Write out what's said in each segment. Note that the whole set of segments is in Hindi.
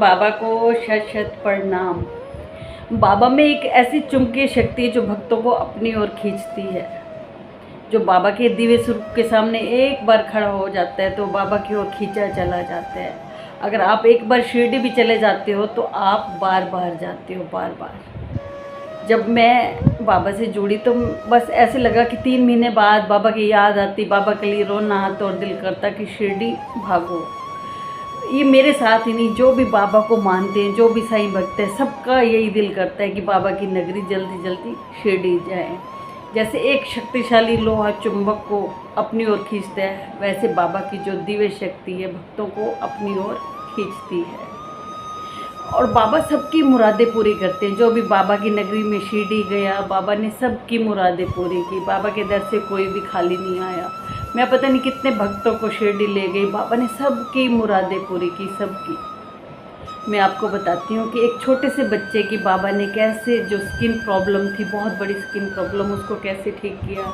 बाबा को शत शत प्रणाम। बाबा में एक ऐसी चुंबकीय शक्ति है जो भक्तों को अपनी ओर खींचती है। जो बाबा के दिव्य स्वरूप के सामने एक बार खड़ा हो जाता है तो बाबा की ओर खींचा चला जाता है। अगर आप एक बार शिरडी भी चले जाते हो तो आप बार बार जाते हो, बार बार। जब मैं बाबा से जुड़ी तो बस ऐसे लगा कि 3 महीने बाद बाबा की याद आती, बाबा के लिए रोना आता और दिल करता कि शिरडी भागो। ये मेरे साथ ही नहीं, जो भी बाबा को मानते हैं, जो भी साईं भक्त है, सबका यही दिल करता है कि बाबा की नगरी जल्दी जल्दी शिरडी जाए। जैसे एक शक्तिशाली लोहा चुंबक को अपनी ओर खींचता है, वैसे बाबा की जो दिव्य शक्ति है भक्तों को अपनी ओर खींचती है। और बाबा सबकी मुरादें पूरी करते हैं। जो भी बाबा की नगरी में शिरडी गया, बाबा ने सबकी मुरादें पूरी की। बाबा के दर से कोई भी खाली नहीं आया। मैं पता नहीं कितने भक्तों को शिरडी ले गई, बाबा ने सबकी मुरादें पूरी की, सबकी। मैं आपको बताती हूँ कि एक छोटे से बच्चे की बाबा ने कैसे, जो स्किन प्रॉब्लम थी, बहुत बड़ी स्किन प्रॉब्लम, उसको कैसे ठीक किया।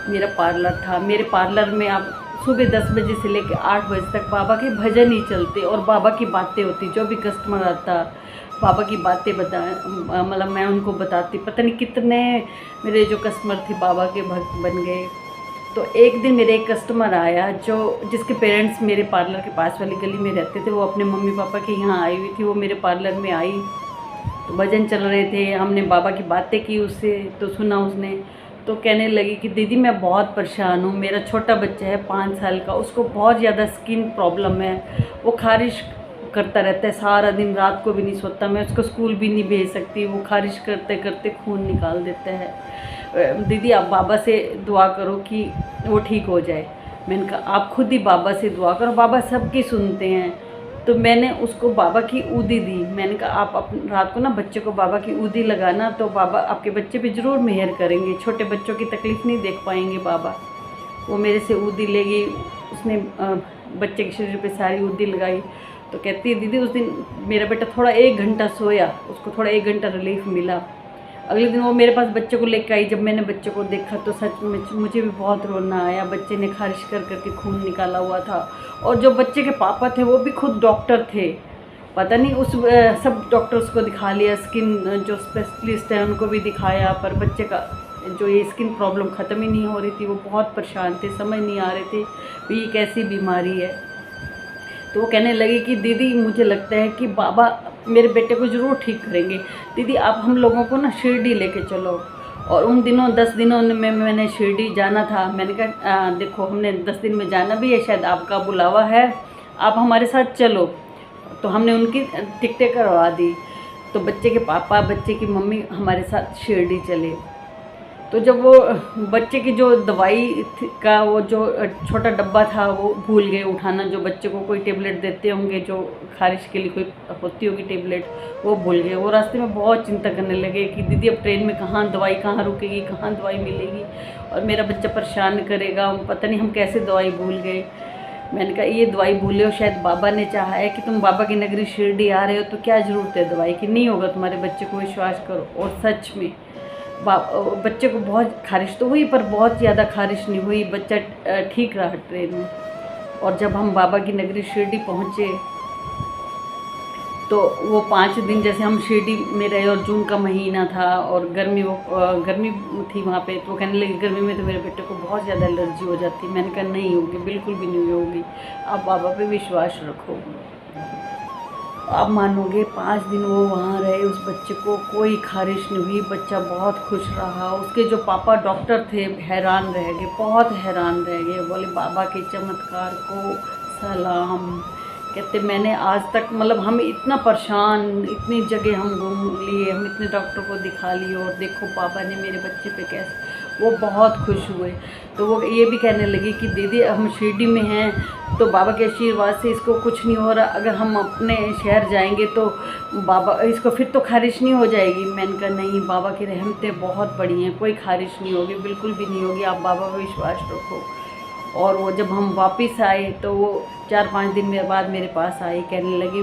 मेरा पार्लर था, मेरे पार्लर में आप सुबह 10 बजे से लेकर 8 बजे तक बाबा के भजन ही चलते और बाबा की बातें होती। जो भी कस्टमर आता बाबा की बातें मतलब मैं उनको बताती। पता नहीं कितने मेरे जो कस्टमर थे बाबा के भक्त बन गए। तो एक दिन मेरे एक कस्टमर आया जिसके पेरेंट्स मेरे पार्लर के पास वाली गली में रहते थे। वो अपने मम्मी पापा के यहाँ आई हुई थी। वो मेरे पार्लर में आई तो भजन चल रहे थे, हमने बाबा की बातें की उससे, तो सुना उसने। तो कहने लगी कि दीदी मैं बहुत परेशान हूँ, मेरा छोटा बच्चा है 5 साल का, उसको बहुत ज़्यादा स्किन प्रॉब्लम है, वो खारिश करता रहता है सारा दिन, रात को भी नहीं सोता, मैं उसको स्कूल भी नहीं भेज सकती, वो खारिश करते करते खून निकाल देता है। दीदी आप बाबा से दुआ करो कि वो ठीक हो जाए। मैंने कहा आप खुद ही बाबा से दुआ करो, बाबा सबकी सुनते हैं। तो मैंने उसको बाबा की ऊदी दी। मैंने कहा आप रात को ना बच्चे को बाबा की ऊदी लगाना, तो बाबा आपके बच्चे पे ज़रूर मेहर करेंगे, छोटे बच्चों की तकलीफ़ नहीं देख पाएंगे बाबा। वो मेरे से ऊदी ले गई, उसने बच्चे के शरीर पे सारी ऊदी लगाई। तो कहती है दीदी उस दिन मेरा बेटा थोड़ा 1 घंटा सोया, उसको थोड़ा 1 घंटा रिलीफ मिला। अगले दिन वो मेरे पास बच्चे को लेकर आई। जब मैंने बच्चे को देखा तो सच में मुझे भी बहुत रोना आया। बच्चे ने खारिश कर करके खून निकाला हुआ था। और जो बच्चे के पापा थे वो भी खुद डॉक्टर थे। पता नहीं सब डॉक्टर्स को दिखा लिया, स्किन जो स्पेशलिस्ट है उनको भी दिखाया, पर बच्चे का जो ये स्किन प्रॉब्लम ख़त्म ही नहीं हो रही थी। वो बहुत परेशान थे, समझ नहीं आ रहे थे कि ये कैसी बीमारी है। तो वो कहने लगी कि दीदी मुझे लगता है कि बाबा मेरे बेटे को ज़रूर ठीक करेंगे। दीदी आप हम लोगों को ना शिरडी लेके चलो। और उन दिनों 10 दिनों में मैंने शिरडी जाना था। मैंने कहा देखो हमने 10 दिन में जाना भी है, शायद आपका बुलावा है, आप हमारे साथ चलो। तो हमने उनकी टिकटें करवा दी। तो बच्चे के पापा, बच्चे की मम्मी हमारे साथ शिरडी चले। तो जब वो बच्चे की जो दवाई का वो जो छोटा डब्बा था वो भूल गए उठाना, जो बच्चे को कोई टेबलेट देते होंगे, जो खारिश के लिए कोई होती होगी टेबलेट, वो भूल गए। वो रास्ते में बहुत चिंता करने लगे कि दीदी अब ट्रेन में कहाँ दवाई, कहाँ रुकेगी, कहाँ दवाई मिलेगी और मेरा बच्चा परेशान करेगा, पता नहीं हम कैसे दवाई भूल गए। मैंने कहा ये दवाई भूले हो, शायद बाबा ने चाहा है कि तुम बाबा की नगरी शिरडी आ रहे हो तो क्या ज़रूरत है दवाई की, नहीं होगा तुम्हारे बच्चे को, विश्वास करो। और सच में बच्चे को बहुत खारिश तो हुई पर बहुत ज़्यादा खारिश नहीं हुई, बच्चा ठीक रहा ट्रेन में। और जब हम बाबा की नगरी शिरडी पहुँचे तो वो 5 दिन जैसे हम शिरडी में रहे, और जून का महीना था और गर्मी थी वहाँ पे। तो कहने लगी गर्मी में तो मेरे बेटे को बहुत ज़्यादा एलर्जी हो जाती है। मैंने कहा नहीं होगी, बिल्कुल भी नहीं होगी, आप बाबा पे विश्वास रखो। आप मानोगे 5 दिन वो वहाँ रहे, उस बच्चे को कोई खारिश नहीं हुई, बच्चा बहुत खुश रहा। उसके जो पापा डॉक्टर थे हैरान रह गए, बहुत हैरान रह गए, बोले बाबा के चमत्कार को सलाम। कहते मैंने आज तक मतलब हम इतना परेशान, इतनी जगह हम घूम लिए, हम इतने डॉक्टर को दिखा लिए और देखो बाबा ने मेरे बच्चे पे कैसे, वो बहुत खुश हुए। तो वो ये भी कहने लगी कि दीदी हम शिरडी में हैं तो बाबा के आशीर्वाद से इसको कुछ नहीं हो रहा, अगर हम अपने शहर जाएंगे तो बाबा इसको फिर तो खारिश नहीं हो जाएगी। मैंने कहा नहीं, बाबा की रहमतें बहुत बड़ी हैं, कोई खारिश नहीं होगी, बिल्कुल भी नहीं होगी, आप बाबा पर विश्वास रखो। और वो जब हम वापस आए तो वो 4-5 दिन बाद मेरे पास आई, कहने लगी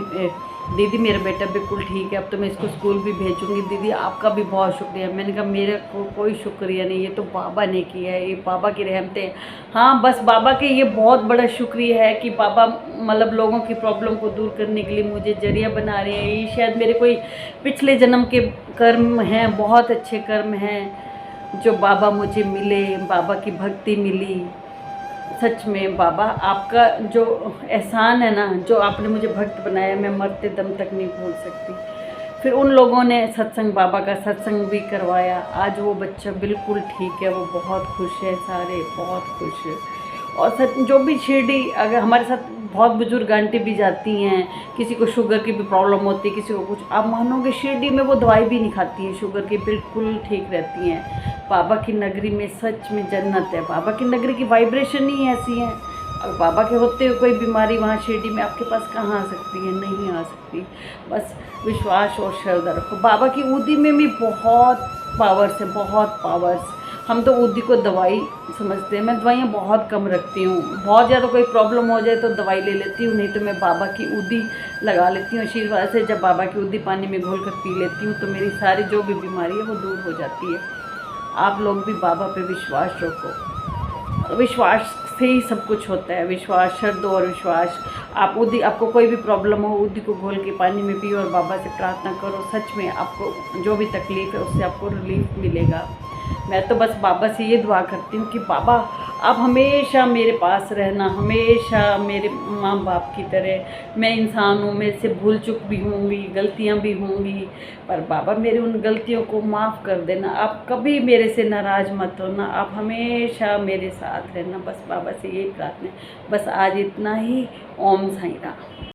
दीदी मेरा बेटा बिल्कुल ठीक है, अब तो मैं इसको स्कूल भी भेजूँगी। दीदी आपका भी बहुत शुक्रिया। मैंने कहा मेरे को कोई शुक्रिया नहीं, ये तो बाबा ने किया है, ये बाबा की रहमतें हैं। हाँ बस बाबा के ये बहुत बड़ा शुक्रिया है कि बाबा मतलब लोगों की प्रॉब्लम को दूर करने के लिए मुझे जरिया बना रहे हैं। ये शायद मेरे कोई पिछले जन्म के कर्म हैं, बहुत अच्छे कर्म हैं जो बाबा मुझे मिले, बाबा की भक्ति मिली। सच में बाबा आपका जो एहसान है ना, जो आपने मुझे भक्त बनाया, मैं मरते दम तक नहीं भूल सकती। फिर उन लोगों ने सत्संग, बाबा का सत्संग भी करवाया। आज वो बच्चा बिल्कुल ठीक है, वो बहुत खुश है, सारे बहुत खुश है। और सच जो भी शिरडी, अगर हमारे साथ बहुत बुजुर्ग आंटी भी जाती हैं, किसी को शुगर की भी प्रॉब्लम होती है, किसी को कुछ, आप मानोगे शिरडी में वो दवाई भी नहीं खाती हैं शुगर की, बिल्कुल ठीक रहती हैं। बाबा की नगरी में सच में जन्नत है। बाबा की नगरी की वाइब्रेशन ही ऐसी है। और बाबा के होते हुए कोई बीमारी वहाँ शिरडी में आपके पास कहाँ आ सकती है, नहीं आ सकती। बस विश्वास और श्रद्धा रखो। बाबा की ऊदी में भी बहुत पावर्स है, बहुत पावर्स। हम तो ऊदी को दवाई समझते हैं। मैं दवाइयाँ बहुत कम रखती हूँ, बहुत ज़्यादा कोई प्रॉब्लम हो जाए तो दवाई ले लेती हूँ, नहीं तो मैं बाबा की ऊदी लगा लेती हूँ। आशीर्वाद से जब बाबा की ऊदी पानी में घोल कर पी लेती हूँ तो मेरी सारी जो भी बीमारी है वो दूर हो जाती है। आप लोग भी बाबा पे विश्वास रखो, विश्वास से ही सब कुछ होता है। विश्वास, श्रद्धा और विश्वास। आप ऊदी, आपको कोई भी प्रॉब्लम हो, ऊदी को घोल के पानी में पियो और बाबा से प्रार्थना करो। सच में आपको जो भी तकलीफ़ है उससे आपको रिलीफ मिलेगा। मैं तो बस बाबा से ये दुआ करती हूँ कि बाबा आप हमेशा मेरे पास रहना, हमेशा मेरे माँ बाप की तरह। मैं इंसान हूँ, मेरे से भूल चूक भी होंगी, गलतियाँ भी होंगी, पर बाबा मेरी उन गलतियों को माफ़ कर देना। आप कभी मेरे से नाराज़ मत होना, आप हमेशा मेरे साथ रहना। बस बाबा से यही प्रार्थना है। बस आज इतना ही। ओम साईं राम।